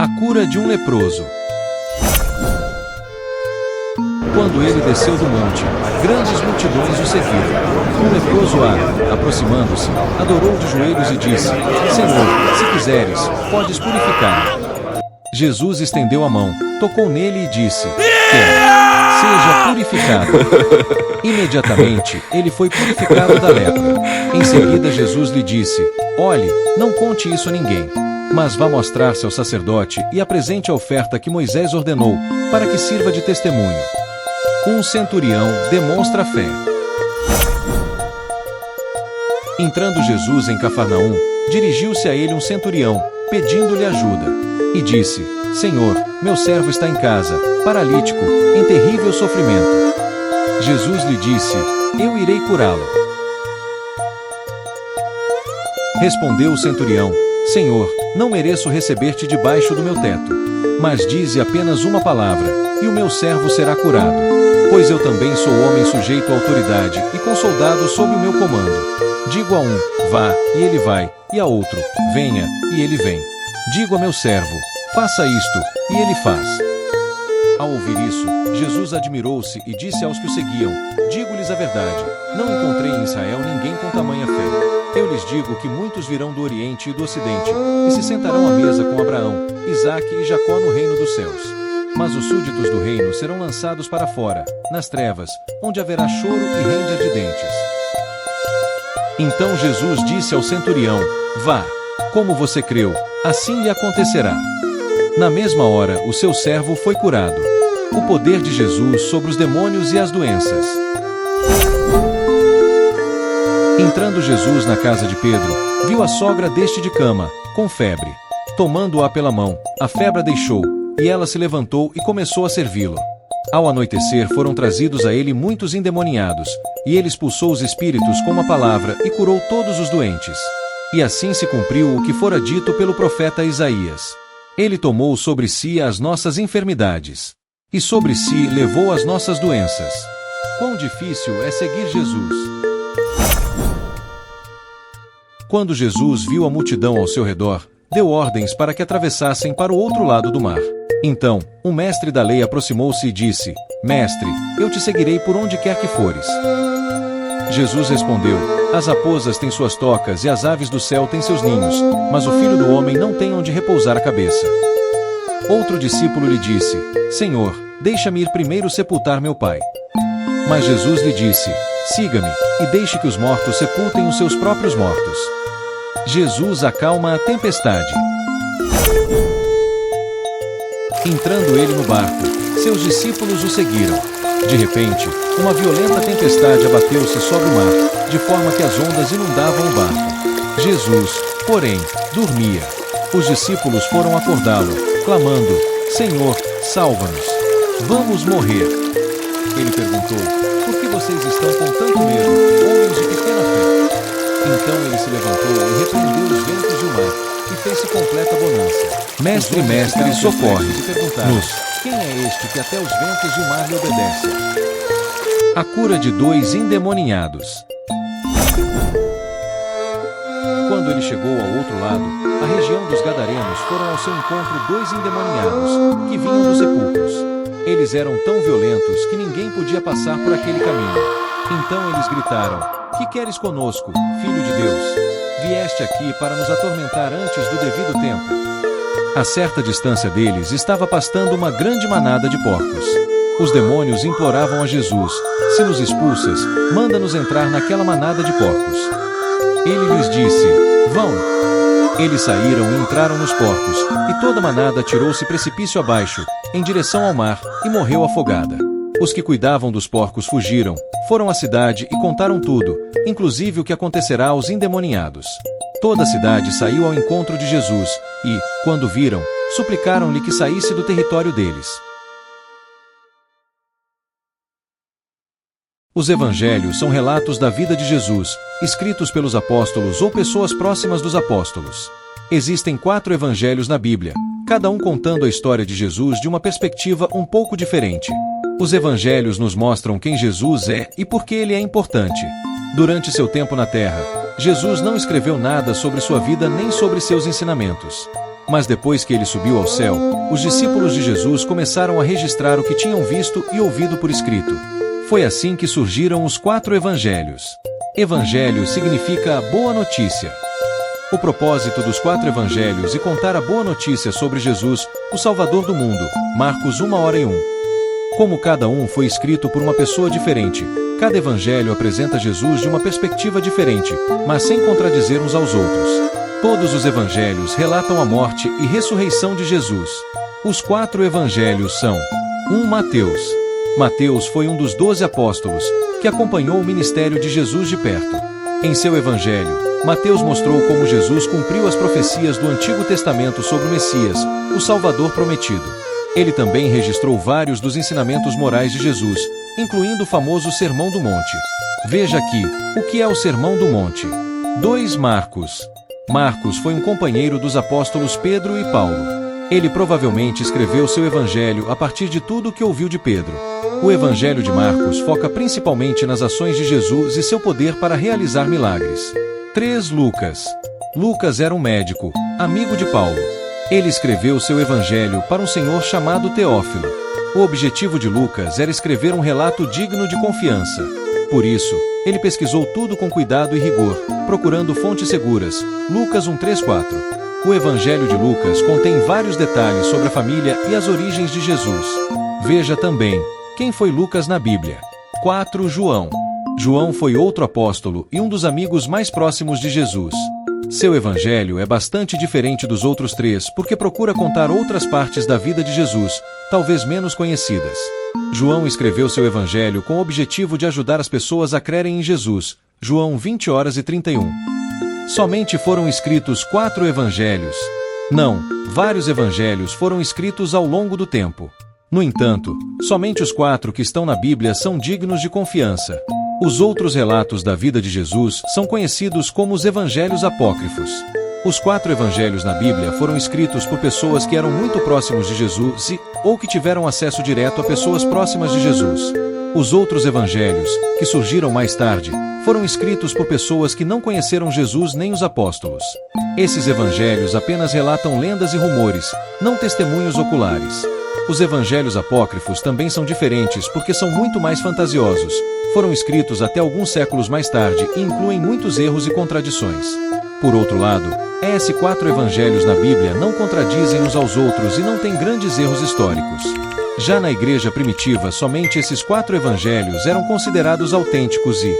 A cura de um leproso. Quando ele desceu do monte, grandes multidões o seguiram. Um leproso aproximando-se, adorou de joelhos e disse: Senhor, se quiseres, podes purificar-me. Jesus estendeu a mão, tocou nele e disse: Quero, seja purificado. Imediatamente, ele foi purificado da lepra. Em seguida, Jesus lhe disse: Olhe, não conte isso a ninguém, mas vá mostrar-se ao sacerdote e apresente a oferta que Moisés ordenou, para que sirva de testemunho. Um centurião demonstra fé. Entrando Jesus em Cafarnaum, dirigiu-se a ele um centurião, pedindo-lhe ajuda. E disse: Senhor, meu servo está em casa, paralítico, em terrível sofrimento. Jesus lhe disse: Eu irei curá-lo. Respondeu o centurião: Senhor, não mereço receber-te debaixo do meu teto. Mas dize apenas uma palavra, e o meu servo será curado. Pois eu também sou homem sujeito à autoridade, e com soldados sob o meu comando. Digo a um: vá, e ele vai, e a outro: venha, e ele vem. Digo a meu servo: faça isto, e ele faz. Ao ouvir isso, Jesus admirou-se e disse aos que o seguiam: Digo-lhes a verdade, não encontrei em Israel ninguém com tamanha fé. Eu lhes digo que muitos virão do Oriente e do Ocidente, e se sentarão à mesa com Abraão, Isaque e Jacó no reino dos céus. Mas os súditos do reino serão lançados para fora, nas trevas, onde haverá choro e rende de dentes. Então Jesus disse ao centurião: Vá, como você creu, assim lhe acontecerá. Na mesma hora, o seu servo foi curado. O poder de Jesus sobre os demônios e as doenças. Entrando Jesus na casa de Pedro, viu a sogra deste de cama, com febre. Tomando-a pela mão, a febre a deixou, e ela se levantou e começou a servi-lo. Ao anoitecer foram trazidos a ele muitos endemoniados, e ele expulsou os espíritos com uma palavra e curou todos os doentes. E assim se cumpriu o que fora dito pelo profeta Isaías. Ele tomou sobre si as nossas enfermidades, e sobre si levou as nossas doenças. Quão difícil é seguir Jesus! Quando Jesus viu a multidão ao seu redor, deu ordens para que atravessassem para o outro lado do mar. Então, um mestre da lei aproximou-se e disse: Mestre, eu te seguirei por onde quer que fores. Jesus respondeu: As raposas têm suas tocas e as aves do céu têm seus ninhos, mas o Filho do Homem não tem onde repousar a cabeça. Outro discípulo lhe disse: Senhor, deixa-me ir primeiro sepultar meu pai. Mas Jesus lhe disse: Siga-me, e deixe que os mortos sepultem os seus próprios mortos. Jesus acalma a tempestade. Entrando ele no barco, seus discípulos o seguiram. De repente, uma violenta tempestade abateu-se sobre o mar, de forma que as ondas inundavam o barco. Jesus, porém, dormia. Os discípulos foram acordá-lo, clamando: Senhor, salva-nos! Vamos morrer! Ele perguntou: Por que vocês estão com tanto medo, homens de pequena fé? Então ele se levantou e repreendeu os ventos e o mar, e fez-se completa bonança. Mestre, socorre-nos! Quem é este que até os ventos e o mar lhe obedecem? A cura de 2 endemoniados. Quando ele chegou ao outro lado, a região dos Gadarenos, foram ao seu encontro 2 endemoniados, que vinham dos sepulcros. Eles eram tão violentos que ninguém podia passar por aquele caminho. Então eles gritaram: Que queres conosco, Filho de Deus? Vieste aqui para nos atormentar antes do devido tempo. A certa distância deles estava pastando uma grande manada de porcos. Os demônios imploravam a Jesus: Se nos expulsas, manda-nos entrar naquela manada de porcos. Ele lhes disse: Vão. Eles saíram e entraram nos porcos, e toda a manada atirou-se precipício abaixo, em direção ao mar, e morreu afogada. Os que cuidavam dos porcos fugiram, foram à cidade e contaram tudo, inclusive o que acontecerá aos endemoniados. Toda a cidade saiu ao encontro de Jesus, e, quando viram, suplicaram-lhe que saísse do território deles. Os evangelhos são relatos da vida de Jesus, escritos pelos apóstolos ou pessoas próximas dos apóstolos. Existem 4 evangelhos na Bíblia, cada um contando a história de Jesus de uma perspectiva um pouco diferente. Os evangelhos nos mostram quem Jesus é e por que ele é importante. Durante seu tempo na Terra, Jesus não escreveu nada sobre sua vida nem sobre seus ensinamentos. Mas depois que ele subiu ao céu, os discípulos de Jesus começaram a registrar o que tinham visto e ouvido por escrito. Foi assim que surgiram os 4 evangelhos. Evangelho significa boa notícia. O propósito dos 4 evangelhos é contar a boa notícia sobre Jesus, o Salvador do mundo. Marcos 1:1. Como cada um foi escrito por uma pessoa diferente, cada evangelho apresenta Jesus de uma perspectiva diferente, mas sem contradizer uns aos outros. Todos os evangelhos relatam a morte e ressurreição de Jesus. Os 4 evangelhos são: 1. Mateus. Mateus foi um dos 12 apóstolos, que acompanhou o ministério de Jesus de perto. Em seu evangelho, Mateus mostrou como Jesus cumpriu as profecias do Antigo Testamento sobre o Messias, o Salvador prometido. Ele também registrou vários dos ensinamentos morais de Jesus, incluindo o famoso Sermão do Monte. Veja aqui, o que é o Sermão do Monte. 2. Marcos. Marcos foi um companheiro dos apóstolos Pedro e Paulo. Ele provavelmente escreveu seu evangelho a partir de tudo o que ouviu de Pedro. O evangelho de Marcos foca principalmente nas ações de Jesus e seu poder para realizar milagres. 3. Lucas. Lucas era um médico, amigo de Paulo. Ele escreveu seu evangelho para um senhor chamado Teófilo. O objetivo de Lucas era escrever um relato digno de confiança. Por isso, ele pesquisou tudo com cuidado e rigor, procurando fontes seguras. Lucas 1:3-4. O Evangelho de Lucas contém vários detalhes sobre a família e as origens de Jesus. Veja também, quem foi Lucas na Bíblia. 4. João. João foi outro apóstolo e um dos amigos mais próximos de Jesus. Seu evangelho é bastante diferente dos outros 3 porque procura contar outras partes da vida de Jesus, talvez menos conhecidas. João escreveu seu evangelho com o objetivo de ajudar as pessoas a crerem em Jesus. João 20:31. Somente foram escritos 4 evangelhos. Não, vários evangelhos foram escritos ao longo do tempo. No entanto, somente os 4 que estão na Bíblia são dignos de confiança. Os outros relatos da vida de Jesus são conhecidos como os evangelhos apócrifos. Os 4 evangelhos na Bíblia foram escritos por pessoas que eram muito próximos de Jesus ou que tiveram acesso direto a pessoas próximas de Jesus. Os outros evangelhos, que surgiram mais tarde, foram escritos por pessoas que não conheceram Jesus nem os apóstolos. Esses evangelhos apenas relatam lendas e rumores, não testemunhos oculares. Os evangelhos apócrifos também são diferentes porque são muito mais fantasiosos. Foram escritos até alguns séculos mais tarde e incluem muitos erros e contradições. Por outro lado, esses 4 evangelhos na Bíblia não contradizem uns aos outros e não têm grandes erros históricos. Já na igreja primitiva, somente esses 4 evangelhos eram considerados autênticos e